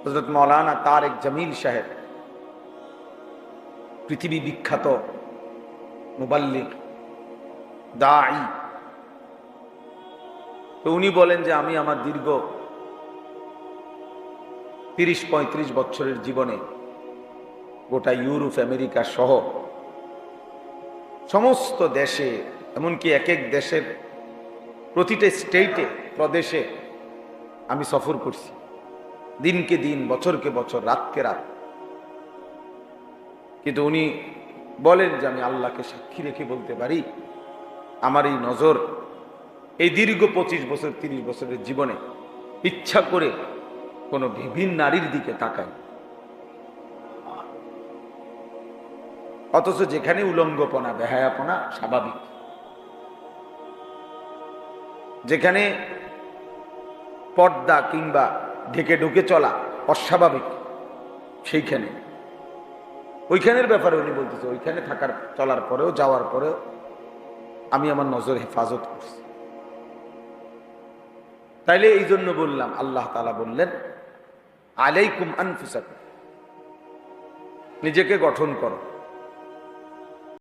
হযরত মাওলানা তারেক জামিল সাহেব, পৃথিবী বিখ্যাত মুবাল্লিগ, দাঈ। তো উনি বলেন যে আমি আমার দীর্ঘ 30-35 বছরের জীবনে গোটা ইউরোপ, আমেরিকা সহ সমস্ত দেশে, এমনকি এক এক দেশের প্রতিটা স্টেটে, প্রদেশে আমি সফর করছি, দিনকে দিন, বছরকে বছর, রাতকে রাত। কিন্তু উনি বলেন যে আমি আল্লাহকে সাক্ষী রেখে বলতে পারি, আমার এই নজর এই দীর্ঘ 25 বছর 30 বছরের জীবনে ইচ্ছা করে কোনো বিভিন্ন নারীর দিকে তাকায়। অথচ যেখানে উলঙ্গপনা, বেহায়াপনা স্বাভাবিক, যেখানে পর্দা কিংবা ঢেকে ঢুকে চলা অস্বাভাবিক, সেইখানে ওইখানের ব্যাপারে উনি বলতেছে, ওইখানে থাকার, চলার পরেও, যাওয়ার পরেও আমি আমার নজর হেফাজত করছি। তাইলে এই জন্য বললাম, আল্লাহ তাআলা বললেন আলাইকুম আনফুসাকুম, নিজেকে গঠন করো।